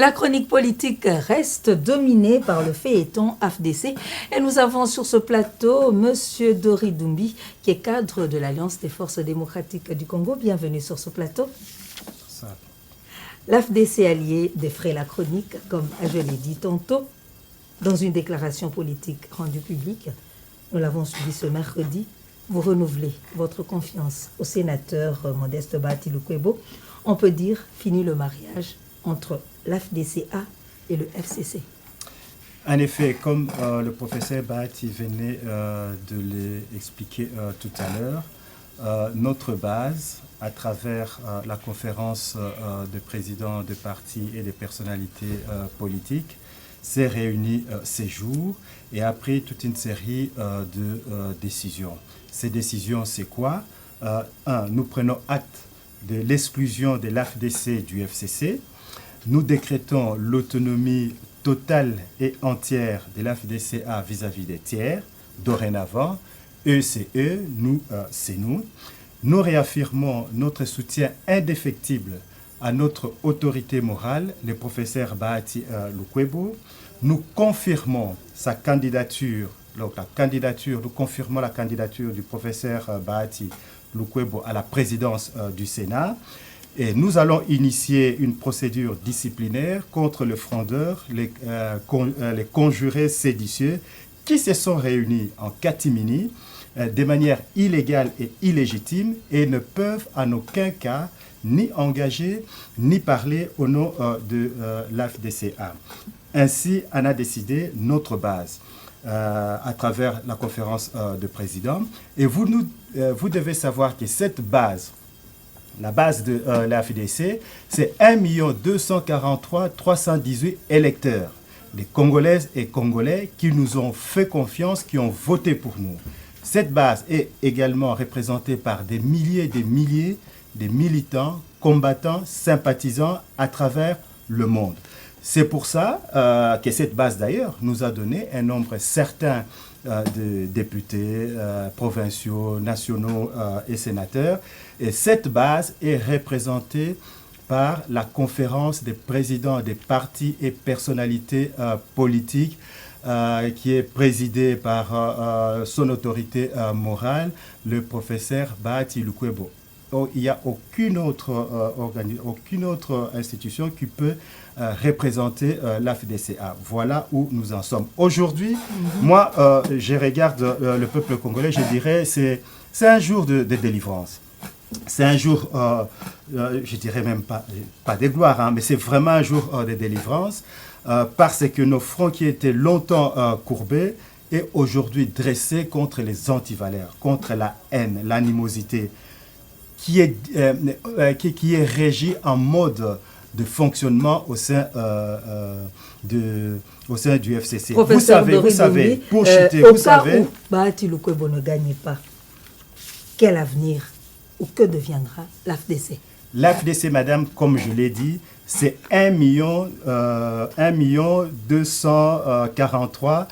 La chronique politique reste dominée par le feuilleton AFDC et nous avons sur ce plateau M. Dori Doumbia, qui est cadre de l'Alliance des forces démocratiques du Congo. Bienvenue sur ce plateau. L'AFDC allié défraie la chronique, comme je l'ai dit tantôt, dans une déclaration politique rendue publique. Nous l'avons suivi ce mercredi. Vous renouvelez votre confiance au sénateur Modeste Bahati Lukwebo. On peut dire fini le mariage entre l'AFDCA et le FCC. En effet, comme le professeur Bahati venait de l'expliquer tout à l'heure, notre base, à travers la conférence de présidents de partis et des personnalités politiques, s'est réunie ces jours et a pris toute une série de décisions. Ces décisions, c'est quoi? Nous prenons acte de l'exclusion de l'AFDC du FCC. Nous décrétons l'autonomie totale et entière de l'AFDCA vis-à-vis des tiers. Dorénavant, eux c'est eux, nous c'est nous. Nous réaffirmons notre soutien indéfectible à notre autorité morale, le professeur Bahati Lukwebo. Nous confirmons sa candidature, nous confirmons la candidature du professeur Bahati Lukwebo à la présidence du Sénat. Et nous allons initier une procédure disciplinaire contre le frondeur, les conjurés séditieux qui se sont réunis en catimini de manière illégale et illégitime et ne peuvent en aucun cas ni engager ni parler au nom de l'AFDCA. Ainsi en a décidé notre base à travers la conférence de présidents. Et vous devez savoir que cette base, la base de l'AFDC, c'est 1 243 318 électeurs, des Congolaises et Congolais qui nous ont fait confiance, qui ont voté pour nous. Cette base est également représentée par des milliers de militants, combattants, sympathisants à travers le monde. C'est pour ça que cette base d'ailleurs nous a donné un nombre certain de députés provinciaux, nationaux et sénateurs. Et cette base est représentée par la conférence des présidents des partis et personnalités politiques qui est présidée par son autorité morale, le professeur Bahati Lukwebo. Il n'y a aucune autre institution qui peut représenter l'AFDCA. Voilà où nous en sommes. Aujourd'hui, moi, je regarde le peuple congolais, je dirais, c'est un jour de délivrance. C'est un jour, je dirais même pas de gloire, hein, mais c'est vraiment un jour de délivrance parce que nos fronts qui étaient longtemps courbés est aujourd'hui dressés contre les antivaleurs, contre la haine, l'animosité, qui est régie en mode de fonctionnement au sein du FCC. Professeur vous savez, pour chuter, au vous savez... Où Bahati Lukwebo ne gagne pas, quel avenir ou que deviendra l'AFDC? L'AFDC, madame, comme je l'ai dit, c'est 1 243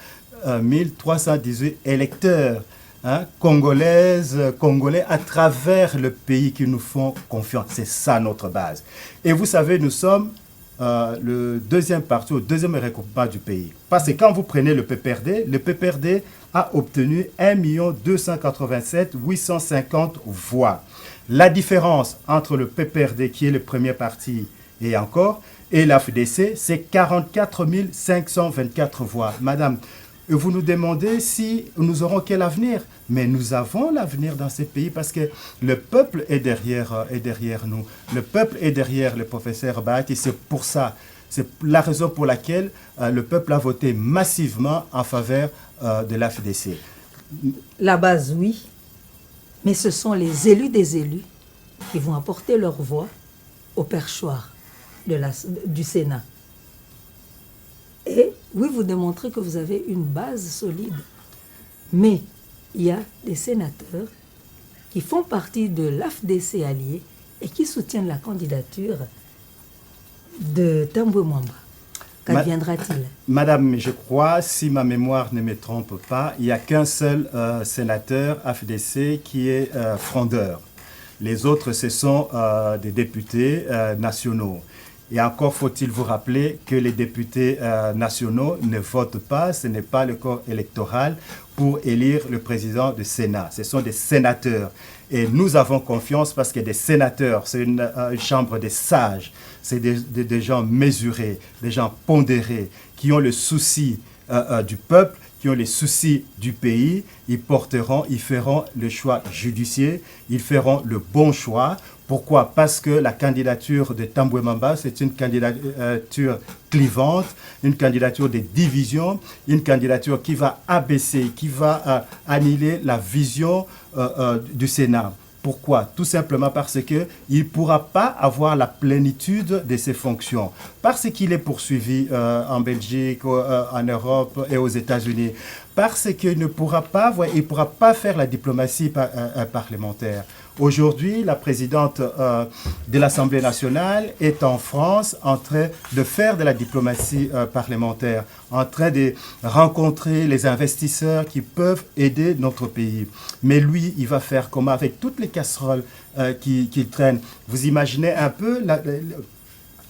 318 électeurs. Hein, Congolaises, Congolais à travers le pays qui nous font confiance. C'est ça notre base. Et vous savez, nous sommes le deuxième parti, au deuxième regroupement du pays. Parce que quand vous prenez le PPRD a obtenu 1 287 850 voix. La différence entre le PPRD, qui est le premier parti, et l'AFDC, c'est 44 524 voix. Madame, vous nous demandez si nous aurons quel avenir. Mais nous avons l'avenir dans ces pays parce que le peuple est derrière nous. Le peuple est derrière le professeur Bahati. C'est pour ça, c'est la raison pour laquelle le peuple a voté massivement en faveur de l'AFDC. La base, oui. Mais ce sont les élus des élus qui vont apporter leur voix au perchoir du Sénat. Et oui, vous démontrez que vous avez une base solide. Mais il y a des sénateurs qui font partie de l'AFDC allié et qui soutiennent la candidature de Tambwe Mwamba. Qu'adviendra-t-il? Madame, je crois, si ma mémoire ne me trompe pas, il n'y a qu'un seul sénateur AFDC qui est frondeur. Les autres, ce sont des députés nationaux Et encore faut-il vous rappeler que les députés nationaux ne votent pas, ce n'est pas le corps électoral pour élire le président du Sénat. Ce sont des sénateurs. Et nous avons confiance parce que des sénateurs, c'est une chambre des sages, c'est des gens mesurés, des gens pondérés, qui ont le souci du peuple, qui ont les soucis du pays. Ils feront le choix judiciaire, ils feront le bon choix. Pourquoi? Parce que la candidature de Tambwe Mamba, c'est une candidature clivante, une candidature de division, une candidature qui va abaisser, qui va annihiler la vision du Sénat. Pourquoi? Tout simplement parce qu'il ne pourra pas avoir la plénitude de ses fonctions. Parce qu'il est poursuivi en Belgique, en Europe et aux États-Unis. Parce qu'il ne pourra pas, faire la diplomatie parlementaire. Aujourd'hui, la présidente de l'Assemblée nationale est en France en train de faire de la diplomatie parlementaire, en train de rencontrer les investisseurs qui peuvent aider notre pays. Mais lui, il va faire comment avec toutes les casseroles qu'il traîne? Vous imaginez un peu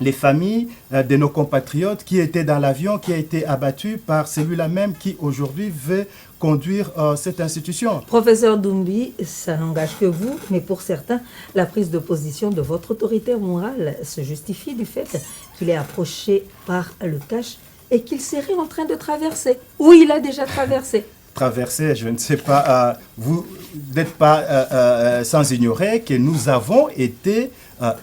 les familles de nos compatriotes qui étaient dans l'avion, qui a été abattu par celui-là même qui aujourd'hui veut conduire cette institution. Professeur Doumbie, ça n'engage que vous, mais pour certains, la prise de position de votre autorité morale se justifie du fait qu'il est approché par le cash et qu'il serait en train de traverser. Ou il a déjà traversé. Traverser, je ne sais pas, vous n'êtes pas sans ignorer que nous avons été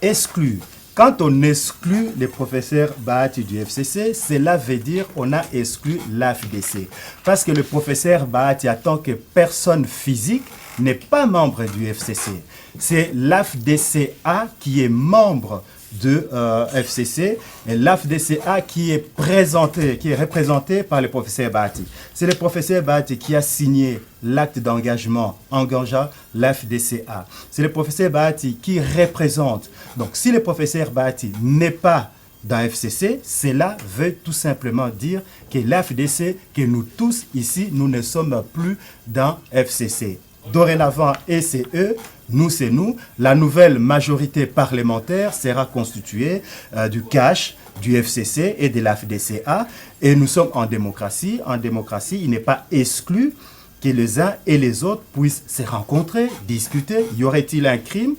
exclus. Quand on exclut les professeurs Bahati du FCC, cela veut dire qu'on a exclu l'AFDC. Parce que le professeur Bahati, en tant que personne physique, n'est pas membre du FCC. C'est l'AFDCA qui est membre de FCC et l'AFDCA qui est représenté par le professeur Bahati. C'est le professeur Bahati qui a signé l'acte d'engagement engageant l'AFDCA. C'est le professeur Bahati qui représente. Donc si le professeur Bahati n'est pas dans FCC, cela veut tout simplement dire que l'AFDC, que nous tous ici, nous ne sommes plus dans FCC. Dorénavant, et c'est eux, nous c'est nous. La nouvelle majorité parlementaire sera constituée du CACH, du FCC et de l'AFDCA. Et nous sommes en démocratie. En démocratie, il n'est pas exclu que les uns et les autres puissent se rencontrer, discuter. Y aurait-il un crime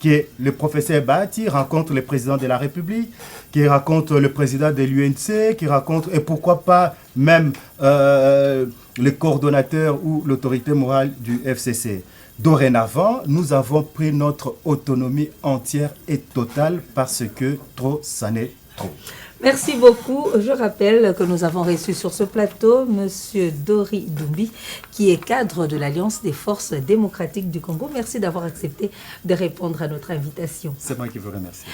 que le professeur Bahati rencontre le président de la République, qui rencontre le président de l'UNC, qui rencontre, et pourquoi pas même le coordonnateur ou l'autorité morale du FCC. Dorénavant, nous avons pris notre autonomie entière et totale parce que trop, ça n'est trop. Merci beaucoup. Je rappelle que nous avons reçu sur ce plateau M. Dori Doumbie, qui est cadre de l'Alliance des forces démocratiques du Congo. Merci d'avoir accepté de répondre à notre invitation. C'est moi qui vous remercie.